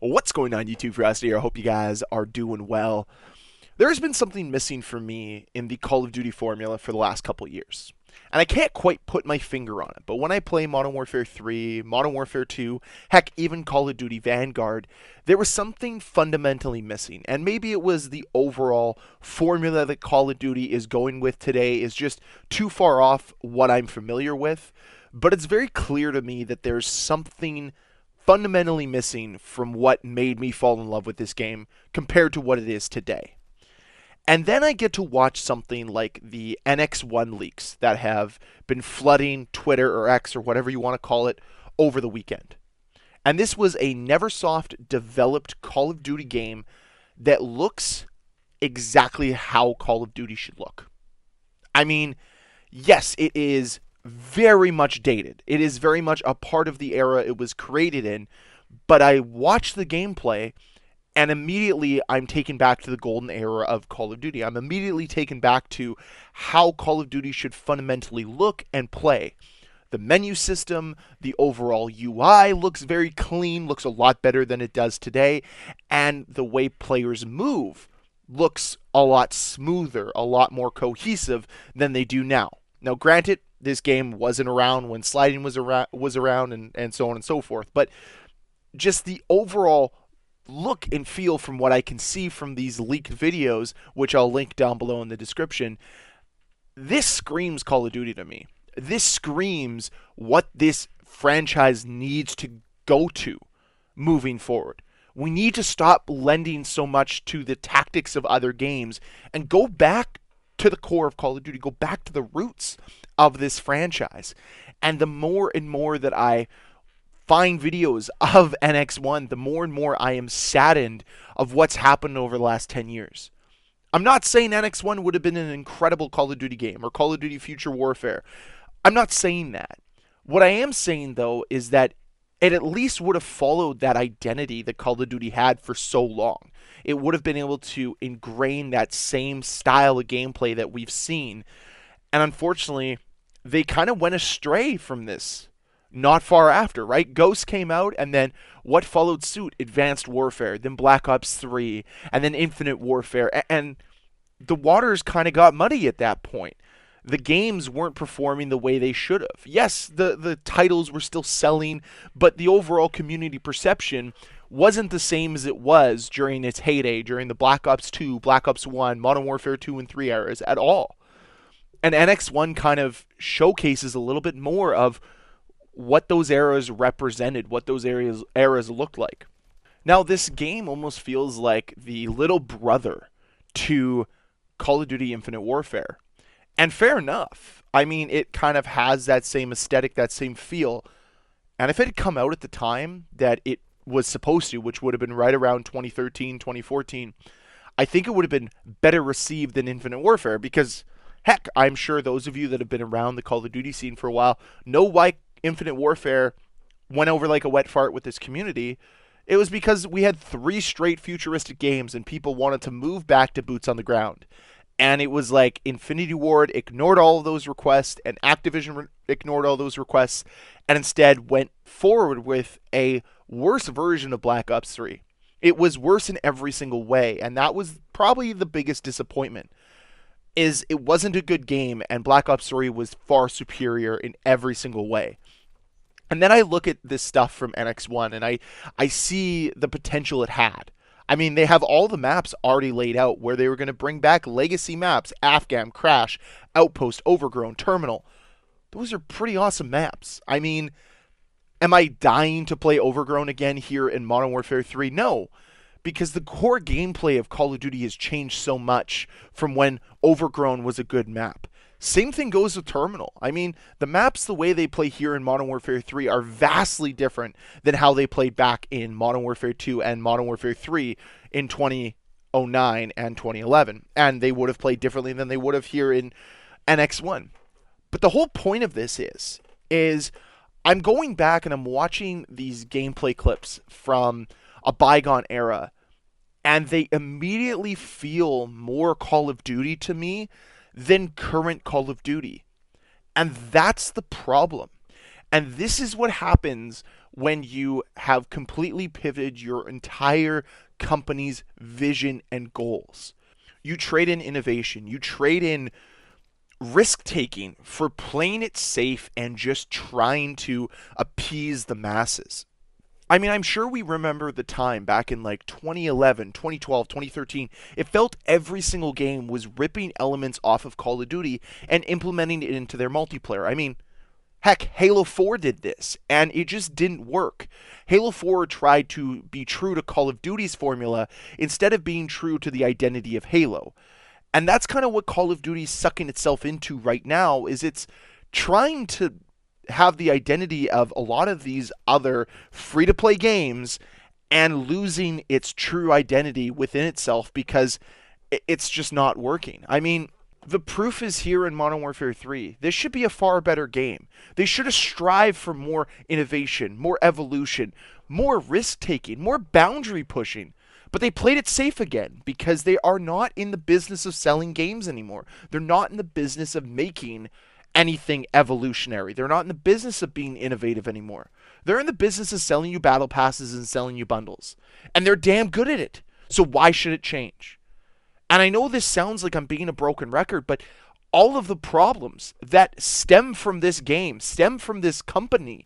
What's going on, YouTube? Ferocity. I hope you guys are doing well. There has been something missing for me in the Call of Duty formula for the last couple years. And I can't quite put my finger on it, but when I play Modern Warfare 3, Modern Warfare 2, heck, even Call of Duty Vanguard, there was something fundamentally missing. And maybe it was the overall formula that Call of Duty is going with today is just too far off what I'm familiar with. But it's very clear to me that there's something fundamentally missing from what made me fall in love with this game compared to what it is today. And then I get to watch something like the NX1 leaks that have been flooding Twitter or X or whatever you want to call it over the weekend. And this was a Neversoft developed Call of Duty game that looks exactly how Call of Duty should look. I mean, yes, it is very much dated. It is very much a part of the era it was created in, but I watched the gameplay and immediately I'm taken back to the golden era of Call of Duty. I'm immediately taken back to how Call of Duty should fundamentally look and play. The menu system, the overall UI looks very clean, looks a lot better than it does today, and the way players move looks a lot smoother, a lot more cohesive than they do now. Now, granted, this game wasn't around when sliding was around and so on and so forth, but just the overall look and feel from what I can see from these leaked videos, which I'll link down below in the description, this screams Call of Duty to me. This screams what this franchise needs to go to moving forward. We need to stop lending so much to the tactics of other games and go back to the core of Call of Duty, go back to the roots of this franchise. And the more and more that I find videos of NX1, the more and more I am saddened of what's happened over the last 10 years. I'm not saying NX1 would have been an incredible Call of Duty game or Call of Duty Future Warfare. I'm not saying that. What I am saying, though, is that it at least would have followed that identity that Call of Duty had for so long. It would have been able to ingrain that same style of gameplay that we've seen. And unfortunately, they kind of went astray from this not far after, right? Ghost came out, and then what followed suit? Advanced Warfare, then Black Ops 3, and then Infinite Warfare. And the waters kind of got muddy at that point. The games weren't performing the way they should have. Yes, the titles were still selling, but the overall community perception wasn't the same as it was during its heyday, during the Black Ops 2, Black Ops 1, Modern Warfare 2 and 3 eras at all. And NX1 kind of showcases a little bit more of what those eras represented, what those eras looked like. Now, this game almost feels like the little brother to Call of Duty Infinite Warfare. And fair enough. I mean, it kind of has that same aesthetic, that same feel. And if it had come out at the time that it was supposed to, which would have been right around 2013, 2014, I think it would have been better received than Infinite Warfare because, heck, I'm sure those of you that have been around the Call of Duty scene for a while know why Infinite Warfare went over like a wet fart with this community. It was because we had 3 straight futuristic games and people wanted to move back to boots on the ground. And it was like Infinity Ward ignored all of those requests and Activision ignored all those requests and instead went forward with a worse version of Black Ops 3. It was worse in every single way, and that was probably the biggest disappointment. Is it wasn't a good game, and Black Ops 3 was far superior in every single way. And then I look at this stuff from NX1, and I see the potential it had. I mean, they have all the maps already laid out where they were going to bring back legacy maps, Afghan, Crash, Outpost, Overgrown, Terminal. Those are pretty awesome maps. I mean, am I dying to play Overgrown again here in Modern Warfare 3? No, because the core gameplay of Call of Duty has changed so much from when Overgrown was a good map. Same thing goes with Terminal. I mean, the maps, the way they play here in Modern Warfare 3 are vastly different than how they played back in Modern Warfare 2 and Modern Warfare 3 in 2009 and 2011. And they would have played differently than they would have here in NX1. But the whole point of this is I'm going back and I'm watching these gameplay clips from a bygone era, and they immediately feel more Call of Duty to me than current Call of Duty. And that's the problem. And this is what happens when you have completely pivoted your entire company's vision and goals. You trade in innovation, you trade in risk taking for playing it safe and just trying to appease the masses. I mean, I'm sure we remember the time back in like 2011, 2012, 2013. It felt every single game was ripping elements off of Call of Duty and implementing it into their multiplayer. I mean, heck, Halo 4 did this, and it just didn't work. Halo 4 tried to be true to Call of Duty's formula instead of being true to the identity of Halo. And that's kind of what Call of Duty's sucking itself into right now is it's trying to have the identity of a lot of these other free-to-play games and losing its true identity within itself because it's just not working. I mean, the proof is here in Modern Warfare 3. This should be a far better game. They should have strived for more innovation, more evolution, more risk taking, more boundary pushing. But they played it safe again because they are not in the business of selling games anymore. They're not in the business of making anything evolutionary. They're not in the business of being innovative anymore. They're in the business of selling you battle passes and selling you bundles. And they're damn good at it. So why should it change? And I know this sounds like I'm being a broken record, but all of the problems that stem from this game, stem from this company,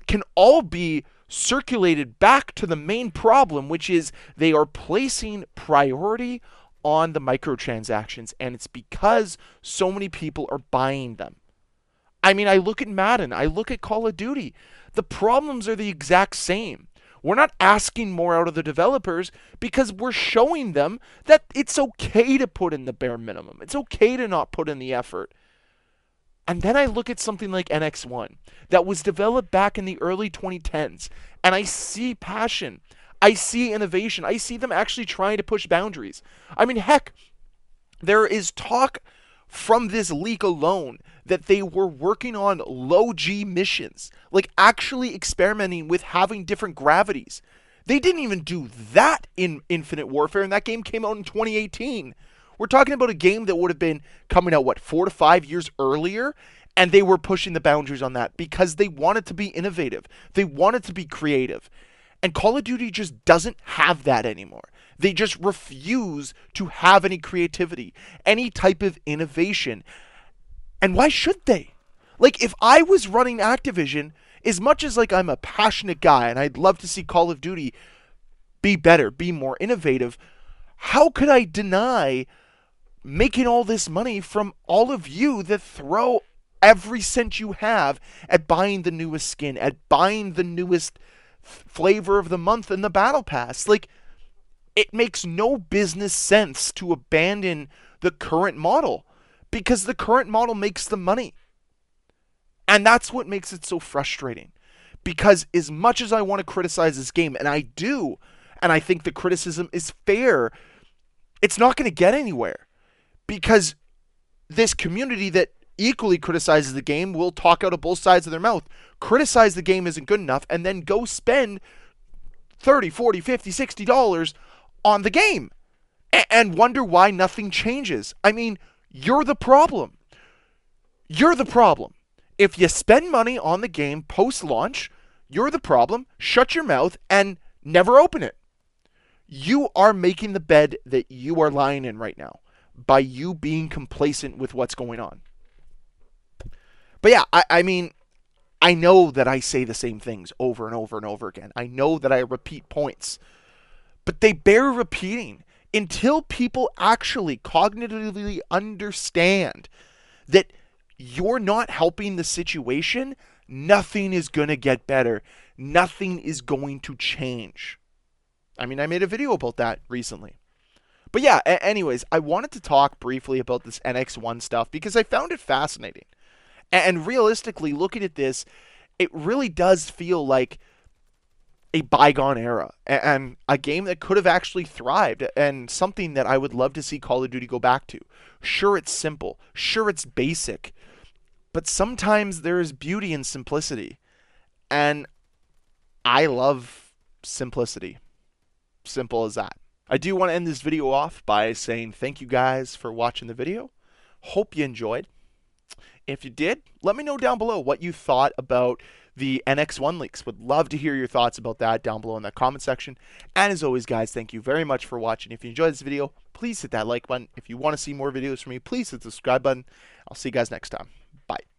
can all be circulated back to the main problem, which is they are placing priority on the microtransactions, and it's because so many people are buying them. I mean, I look at Madden, I look at Call of Duty. The problems are the exact same. We're not asking more out of the developers because we're showing them that it's okay to put in the bare minimum. It's okay to not put in the effort. And then I look at something like NX1 that was developed back in the early 2010s, and I see passion. I see innovation. I see them actually trying to push boundaries. I mean, heck, there is talk from this leak alone that they were working on low G missions, like actually experimenting with having different gravities. They didn't even do that in Infinite Warfare, and that game came out in 2018. We're talking about a game that would have been coming out, what, 4 to 5 years earlier? And they were pushing the boundaries on that because they wanted to be innovative. They wanted to be creative. And Call of Duty just doesn't have that anymore. They just refuse to have any creativity, any type of innovation. And why should they? Like, if I was running Activision, as much as like I'm a passionate guy and I'd love to see Call of Duty be better, be more innovative, how could I deny making all this money from all of you that throw every cent you have at buying the newest skin, at buying the newest flavor of the month in the battle pass? Like, it makes no business sense to abandon the current model because the current model makes the money. And that's what makes it so frustrating. Because as much as I want to criticize this game, and I do, and I think the criticism is fair, it's not going to get anywhere. Because this community that equally criticizes the game will talk out of both sides of their mouth, criticize the game isn't good enough, and then go spend $30, $40, $50, $60 on the game and wonder why nothing changes. I mean, you're the problem. You're the problem. If you spend money on the game post-launch, you're the problem. Shut your mouth and never open it. You are making the bed that you are lying in right now by you being complacent with what's going on. But yeah, I mean, I know that I say the same things over and over and over again. I know that I repeat points, but they bear repeating until people actually cognitively understand that you're not helping the situation. Nothing is going to get better. Nothing is going to change. I mean, I made a video about that recently. But yeah, anyways, I wanted to talk briefly about this NX1 stuff because I found it fascinating. And realistically, looking at this, it really does feel like a bygone era and a game that could have actually thrived and something that I would love to see Call of Duty go back to. Sure, it's simple. Sure, it's basic. But sometimes there is beauty in simplicity. And I love simplicity. Simple as that. I do want to end this video off by saying thank you guys for watching the video. Hope you enjoyed. If you did, let me know down below what you thought about the NX1 leaks. Would love to hear your thoughts about that down below in the comment section. And as always, guys, thank you very much for watching. If you enjoyed this video, please hit that like button. If you want to see more videos from me, please hit the subscribe button. I'll see you guys next time. Bye.